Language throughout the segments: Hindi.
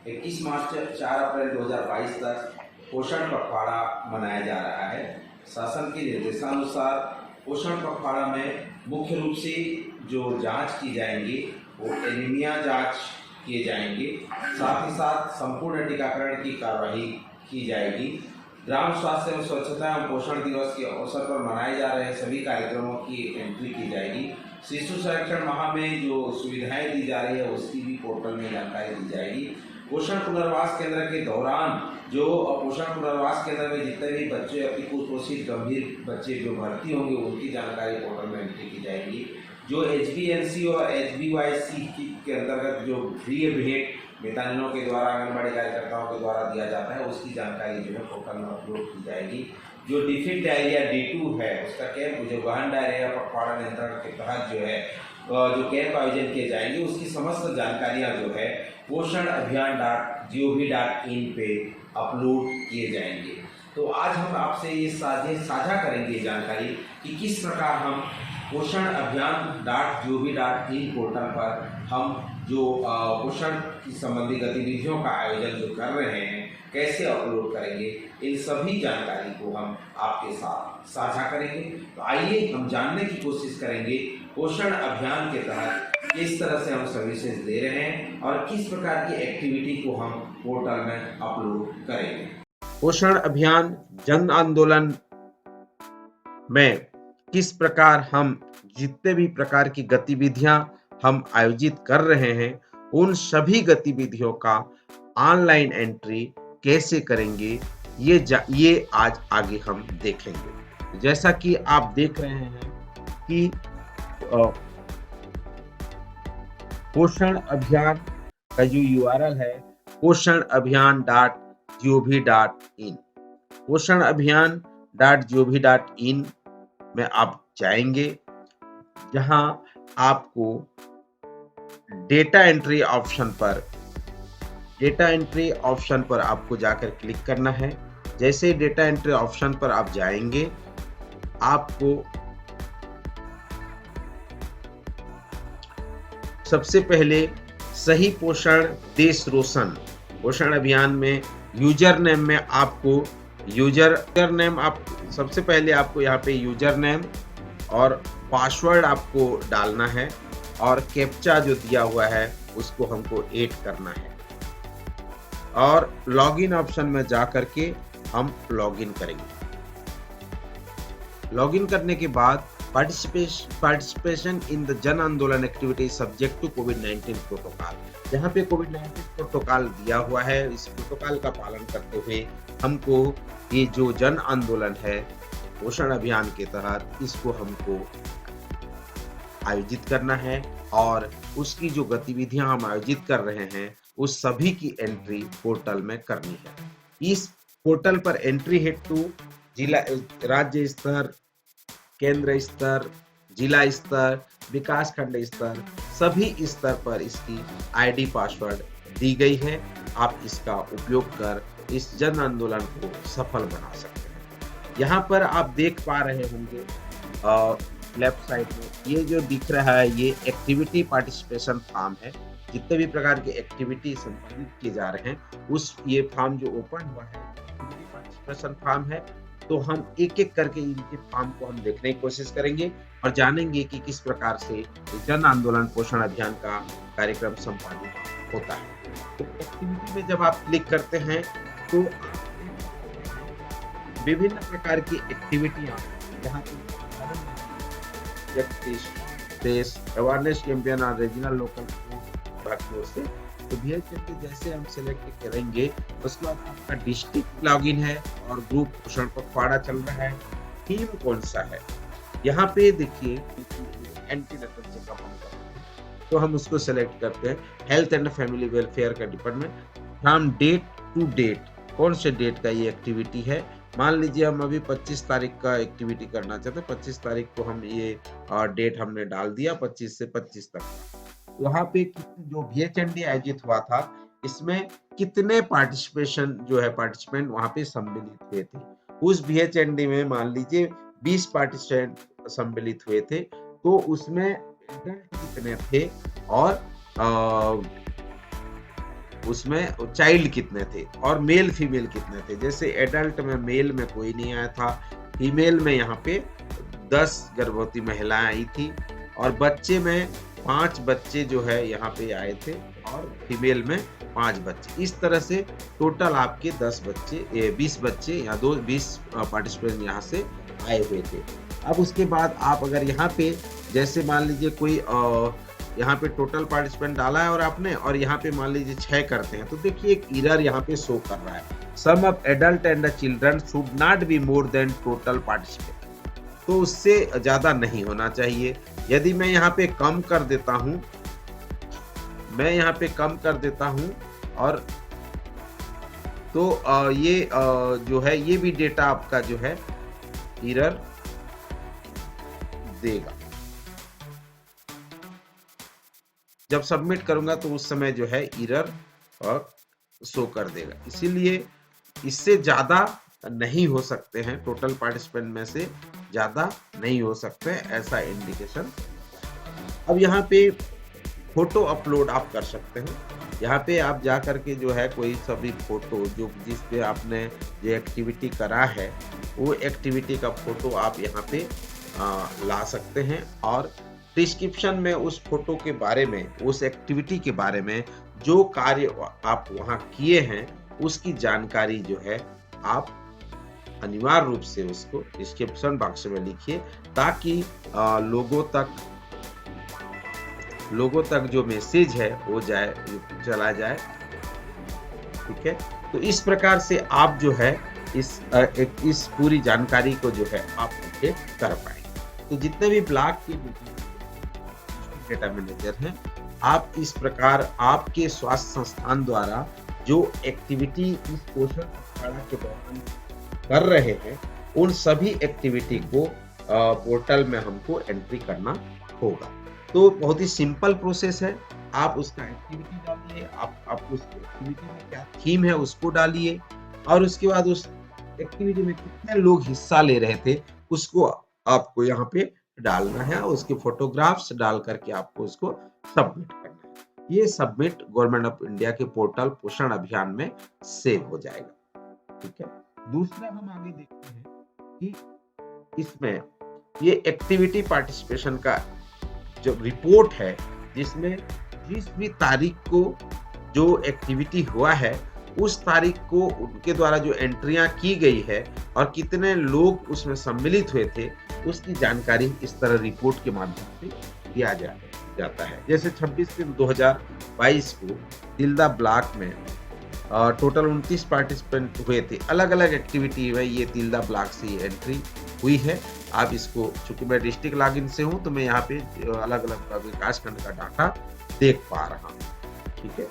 21 मार्च से 4 अप्रैल 2022 तक पोषण पखवाड़ा मनाया जा रहा है। शासन के निर्देशानुसार पोषण पखवाड़ा में मुख्य रूप से जो जांच की जाएंगी वो एनीमिया जांच किए जाएंगे। साथ ही साथ संपूर्ण टीकाकरण की कार्यवाही की जाएगी। ग्राम स्वास्थ्य एवं स्वच्छता एवं पोषण दिवस के अवसर पर मनाए जा रहे सभी कार्यक्रमों की एंट्री की जाएगी। शिशु संरक्षण माह में जो सुविधाएं दी जा रही है उसकी भी पोर्टल में जानकारी दी जाएगी। पोषण पुनर्वास केंद्र के दौरान जो पोषण पुनर्वास केंद्र में जितने भी बच्चे अति कुपोषित गंभीर बच्चे जो भर्ती होंगे उनकी जानकारी पोर्टल में एंट्री की जाएगी। जो HBNC और HBYC के अंतर्गत जो फ्री भेंट मितानिनों के द्वारा आंगनबाड़ी कार्यकर्ताओं के द्वारा दिया जाता है उसकी जानकारी जो है पोर्टल में अपलोड की जाएगी। जो डिफिक डायरिया D2 है उसका कैंप जो गहन डायरिया पखवाड़ा नियंत्रण के तहत जो है जो कैंप आयोजन किए जाएंगे उसकी समस्त जानकारियां जो है पोषण अभियान.gov.in पे अपलोड किए जाएंगे। तो आज हम आपसे ये साझा करेंगे जानकारी कि किस प्रकार हम पोषण अभियान.gov.in पोर्टल पर हम जो पोषण की संबंधी गतिविधियों का आयोजन जो कर रहे हैं कैसे अपलोड करेंगे, इन सभी जानकारी को हम आपके साथ साझा करेंगे। तो आइए हम जानने की कोशिश करेंगे पोषण अभियान के तहत किस तरह से हम सर्विसेज दे रहे हैं और किस प्रकार की एक्टिविटी को हम पोर्टल में अपलोड करेंगे। पोषण अभियान जन आंदोलन में किस प्रकार हम जितने भी प्रकार की गतिविधियां हम आयोजित कर रहे हैं उन सभी गतिविधियों का ऑनलाइन एंट्री कैसे करेंगे ये आज आगे हम देखेंगे। जैसा कि आप देख रहे हैं कि पोषण अभियान का जो URL है पोषण अभियान.gov.in पोषण अभियान.gov.in में आप जाएंगे जहां आपको डेटा एंट्री ऑप्शन पर आपको जाकर क्लिक करना है। जैसे डेटा एंट्री ऑप्शन पर आप जाएंगे आपको सबसे पहले सही पोषण देश रोशन पोषण अभियान में यूजर नेम में आपको सबसे पहले आपको यहाँ पे यूजर नेम और पासवर्ड आपको डालना है और कैप्चा जो दिया हुआ है उसको हमको ऐड करना है और लॉगिन ऑप्शन में जा करके हम लॉगिन करेंगे। लॉगिन करने के बाद participation in the Jan Andolan activity subject to कोविड-19 प्रोटोकॉल, जहाँ पे कोविड-19 प्रोटोकॉल दिया हुआ है इस प्रोटोकॉल का पालन करते हुए हमको ये जो जन आंदोलन है पोषण अभियान के तहत इसको हमको आयोजित करना है और उसकी जो गतिविधियां हम आयोजित कर रहे हैं उस सभी की एंट्री पोर्टल में करनी है। इस पोर्टल पर एंट्री हेतु जिला राज्य स्तर, केंद्र स्तर, जिला स्तर, विकास खंड स्तर सभी स्तर पर इसकी ID पासवर्ड दी गई है। आप इसका उपयोग कर इस जन आंदोलन को सफल बना सकते हैं। यहाँ पर आप देख पा रहे होंगे लेफ्ट साइड में ये जो दिख रहा है ये एक्टिविटी पार्टिसिपेशन फॉर्म है। जितने भी प्रकार के एक्टिविटी संचालित किए जा रहे हैं उस ये फॉर्म जो ओपन हुआ है एक्टिविटी पार्टिसिपेशन फॉर्म है। तो हम एक एक करके इनके फॉर्म को हम देखने की कोशिश करेंगे और जानेंगे कि किस प्रकार से जन आंदोलन पोषण अभियान का कार्यक्रम संपादित होता है। तो एक्टिविटी में जब आप क्लिक करते हैं तो विभिन्न प्रकार की एक्टिविटियां यहाँ पे अवेयरनेस कैंपेन और रीजनल लोकल भागीदारों से तो VHMD जैसे हम सिलेक्ट करेंगे उसके बाद आपका डिस्ट्रिक्ट लॉगिन है और ग्रुप पोषण पखवाड़ा चल रहा है। थीम कौन सा है यहाँ पे देखिए एंटीनेटल चेकअप तो हम उसको सेलेक्ट करते हैं। हेल्थ एंड फैमिली वेलफेयर का department from date to date कौन से डेट का ये एक्टिविटी है। मान लीजिए हम अभी 25 तारीख का एक्टिविटी करना चाहते हैं। 25 तारीख को हम ये डेट हमने डाल दिया 25 से 25 तक। वहाँ पे जो VHMD आयोजित हुआ था इसमें कितने पार्टिसिपेंट वहाँ पे सम्मिलित हुए थे। उस VHMD में मान लीजिए 20 पार्टिसिपेंट सम्मिलित हुए थे तो उसमें एडल्ट कितने थे और उसमें चाइल्ड कितने थे और मेल फीमेल कितने थे। जैसे एडल्ट में मेल में कोई नहीं आया था, फीमेल में यहाँ पे 10 गर्भवती महिलाएं आई थी और बच्चे में 5 बच्चे जो है यहाँ पे आए थे और फीमेल में 5 बच्चे। इस तरह से टोटल आपके 10 बच्चे 20 बच्चे या 20 पार्टिसिपेंट यहाँ से आए हुए थे। अब उसके बाद आप अगर यहाँ पे जैसे मान लीजिए कोई यहाँ पे टोटल पार्टिसिपेंट डाला है और आपने और यहाँ पे मान लीजिए 6 करते हैं तो देखिए एक एरर यहाँ पे शो कर रहा है। Some of adult and the children should not be more than total participant. तो उससे ज्यादा नहीं होना चाहिए। यदि मैं यहाँ पे कम कर देता हूँ, मैं यहाँ पे कम कर देता हूँ और तो ये जो है ये भी डेटा आपका जो है एरर देगा। जब सबमिट करूंगा तो उस समय जो है एरर और शो कर देगा। इसीलिए इससे ज्यादा नहीं हो सकते हैं, टोटल पार्टिसिपेंट में से ज्यादा नहीं हो सकते हैं, ऐसा इंडिकेशन। अब यहाँ पे फोटो अपलोड आप कर सकते हैं। यहाँ पे आप जा करके जो है कोई सभी फोटो जो जिस पे आपने जो एक्टिविटी करा है वो एक्टिविटी का फोटो आप यहाँ पे ला सकते हैं और डिस्क्रिप्शन में उस फोटो के बारे में, उस एक्टिविटी के बारे में जो कार्य आप वहाँ किए हैं उसकी जानकारी जो है आप अनिवार्य रूप से उसको डिस्क्रिप्शन बॉक्स में लिखिए ताकि लोगों तक जो मैसेज है वो चला जाए। ठीक है, तो इस प्रकार से आप जो है इस पूरी जानकारी को जो है आप अपडेट कर पाए। तो जितने भी ब्लॉक के डेटा मैनेजर हैं, आप इस प्रकार आपके स्वास्थ्य संस्थान द्वारा जो एक्टिविटी इस पोषण पखवाड़ा के दौरान कर रहे हैं उन सभी एक्टिविटी को पोर्टल में हमको एंट्री करना होगा। तो बहुत ही सिंपल प्रोसेस है। आप उसका एक्टिविटी डालिए, आप उस एक्टिविटी में क्या थीम है उसको डालिए और उसके बाद उस एक्टिविटी में कितने लोग हिस्सा ले रहे थे उसको आपको यहाँ पे डालना है। उसके फोटोग्राफ्स डाल करके आपको उसको सबमिट करना है। ये सबमिट गवर्नमेंट ऑफ इंडिया के पोर्टल पोषण अभियान में सेव हो जाएगा। ठीक है, दूसरा हम आगे देखते हैं कि इसमें ये एक्टिविटी पार्टिसिपेशन का जो रिपोर्ट है जिसमें जिस भी तारीख को जो एक्टिविटी हुआ है उस तारीख को उनके द्वारा जो एंट्रियां की गई है और कितने लोग उसमें सम्मिलित हुए थे उसकी जानकारी इस तरह रिपोर्ट के माध्यम से दिया जाता है। जैसे 26/3/2022 को तिल्दा ब्लॉक में टोटल 29 पार्टिसिपेंट हुए थे। अलग अलग एक्टिविटी में ये तिल्दा ब्लॉक से एंट्री हुई है। आप इसको, चूंकि मैं डिस्ट्रिक्ट लॉगिन से हूं तो मैं यहाँ पे अलग अलग विकास खंड का डाटा देख पा रहा हूँ। ठीक है,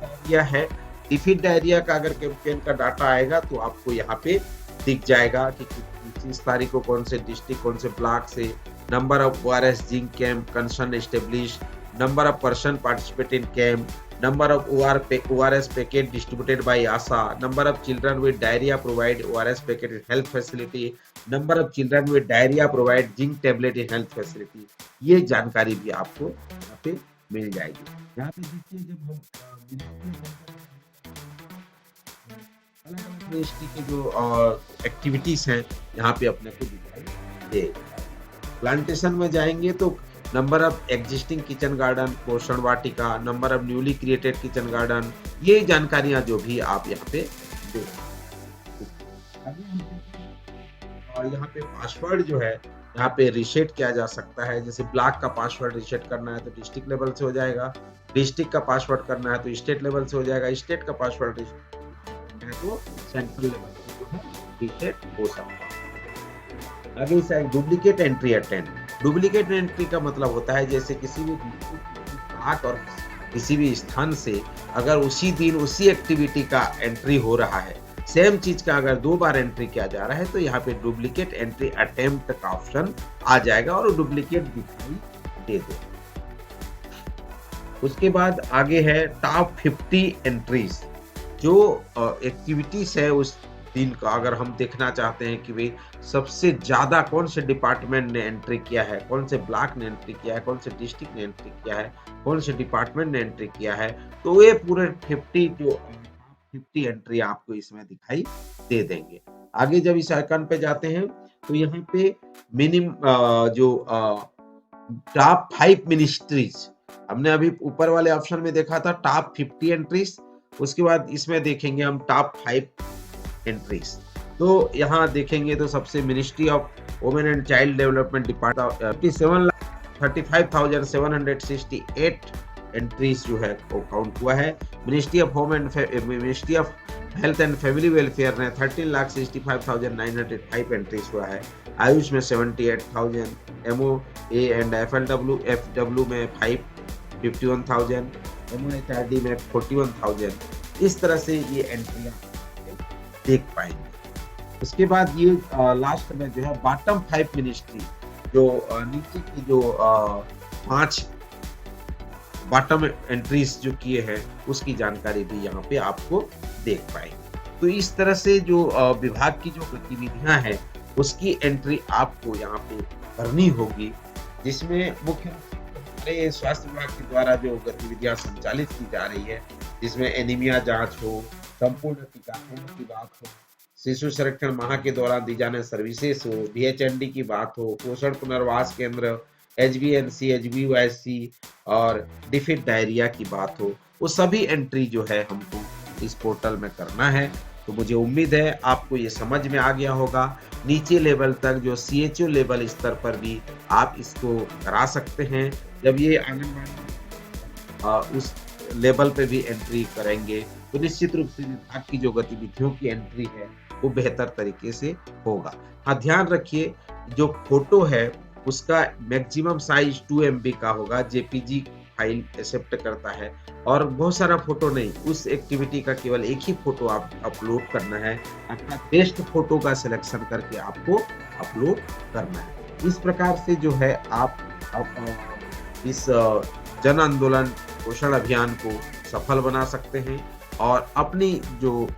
डायरिया है, डिफिड डायरिया का अगर कैंपेन का डाटा आएगा तो आपको यहाँ पे दिख जाएगा कि किस तारीख को कौन से डिस्ट्रिक्ट कौन से ब्लॉक से, number of ORS zinc camp concern establish, number of person participate in camp, number of ORS packet distributed by ASA, number of children with diarrhea provide ORS packet in health facility, number of children with diarrhea provide zinc tablet in health facility। ये जानकारी भी आपको यहाँ पे मिल जाएगी। यहाँ पे देखिए जब हम मिनिस्ट्री के जो एक्टिविटीज हैं यहाँ पे अपने को दिखाई दे। प्लांटेशन में जाएंगे तो number of existing kitchen garden, पोषण वाटिका, number of newly created kitchen garden, ये जानकारियां जो भी आप यहाँ पे देख। और यहाँ पे पासवर्ड जो है यहाँ पे रिसेट किया जा सकता है। जैसे ब्लॉक का पासवर्ड रिसेट करना है तो डिस्ट्रिक्ट लेवल से हो जाएगा, डिस्ट्रिक्ट का पासवर्ड करना है तो स्टेट लेवल से हो जाएगा, स्टेट का पासवर्ड है तो सेंट्रल लेवल से जो है रिसेट हो सकता है। आगे से duplicate entry attend. Duplicate entry का मतलब होता है जैसे किसी भी ब्लॉक और किसी भी स्थान से अगर उसी दिन उसी एक्टिविटी का एंट्री हो रहा है, सेम चीज का अगर 2 बार एंट्री किया जा रहा है तो यहाँ पे डुप्लीकेट एंट्री अटेम्प्ट का ऑप्शन आ जाएगा और डुप्लीकेट दिखाई दे दे। उसके बाद आगे है टॉप 50 एंट्रीज। जो एक्टिविटीज है उस दिन का अगर हम देखना चाहते हैं कि भाई सबसे ज़्यादा कौन से डिपार्टमेंट ने एंट्री किया है, कौन से ब्लॉक ने एंट्री किया है, कौन से डिस्ट्रिक्ट ने एंट्री किया है, कौन से डिपार्टमेंट ने एंट्री किया है, तो ये पूरे 50 एंट्री आपको इसमें दिखाई दे देंगे। आगे जब इस आइकन पे जाते हैं तो यहाँ पे टॉप 5 मिनिस्ट्रीज, हमने अभी ऊपर वाले ऑप्शन में देखा था टॉप 50 एंट्रीज, उसके बाद इसमें देखेंगे हम टॉप 5 एंट्रीज। तो यहाँ देखेंगे तो सबसे ministry of women and child development department 57,768 entries जो है वो काउंट हुआ है। Ministry of health and family welfare ने 13,65,905 एंट्रीज हुआ है। आयुष में 78,000, MOA एंड FLW में 51,000, MOHRD में 41,000। इस तरह से ये एंट्रियां देख पाएंगे। उसके बाद ये लास्ट में जो है बॉटम 5 मिनिस्ट्री, जो नीचे की जो 5 बॉटम एंट्रीज जो किए हैं उसकी जानकारी भी यहाँ पे आपको देख पाएंगे। तो इस तरह से जो विभाग की जो गतिविधियां हैं उसकी एंट्री आपको यहाँ पे करनी होगी, जिसमें मुख्य हमारे स्वास्थ्य विभाग के द्वारा जो गतिविधियां संचालित की जा रही है, जिसमें एनीमिया जांच हो, संपूर्ण टीकाकरण की बात हो, शिशु संरक्षण माह के दौरान दी जाने सर्विसेज हो, DHND की बात हो, पोषण पुनर्वास केंद्र, HBNC, HBYC और डिफिट डायरिया की बात हो, वो सभी एंट्री जो है हमको इस पोर्टल में करना है। तो मुझे उम्मीद है आपको ये समझ में आ गया होगा। नीचे लेवल तक जो CHO लेवल स्तर पर भी आप इसको करा सकते हैं। जब ये आंगनबाड़ी उस लेवल पे भी एंट्री करेंगे तो निश्चित रूप से विभाग की जो गतिविधियों की एंट्री है वो बेहतर तरीके से होगा। हाँ, ध्यान रखिए जो फोटो है उसका मैक्सिमम साइज 2 MB का होगा, JPG फाइल एक्सेप्ट करता है, और बहुत सारा फोटो नहीं, उस एक्टिविटी का केवल एक ही फोटो आप अपलोड करना है। अपना बेस्ट फोटो का सिलेक्शन करके आपको अपलोड करना है। इस प्रकार से जो है आप इस जन आंदोलन पोषण अभियान को सफल बना सकते हैं और अपनी जो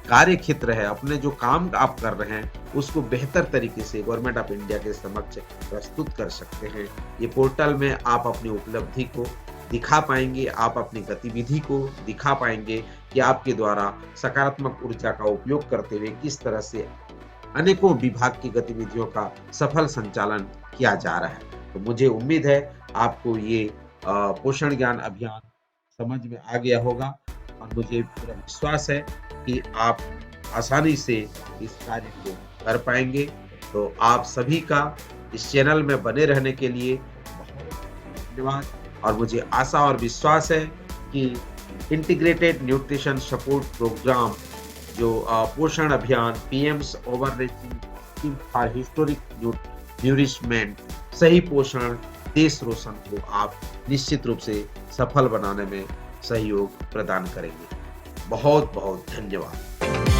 कार्य क्षेत्र है, अपने जो काम आप कर रहे हैं उसको बेहतर तरीके से गवर्नमेंट ऑफ इंडिया के समक्ष प्रस्तुत कर सकते हैं। ये पोर्टल में आप अपनी उपलब्धि को दिखा पाएंगे, आप अपनी गतिविधि को दिखा पाएंगे कि आपके द्वारा सकारात्मक ऊर्जा का उपयोग करते हुए किस तरह से अनेकों विभाग की गतिविधियों का सफल संचालन किया जा रहा है। तो मुझे उम्मीद है आपको ये पोषण ज्ञान अभियान समझ में आ गया होगा और मुझे पूरा विश्वास है कि आप आसानी से इस कार्य को कर पाएंगे। तो आप सभी का इस चैनल में बने रहने के लिए बहुत धन्यवाद और मुझे आशा और विश्वास है कि इंटीग्रेटेड न्यूट्रिशन सपोर्ट प्रोग्राम जो Poshan Abhiyaan PM's overreaching scheme for historic nourishment सही पोषण देश रोशन को आप निश्चित रूप से सफल बनाने में सहयोग प्रदान करेंगे। बहुत बहुत धन्यवाद।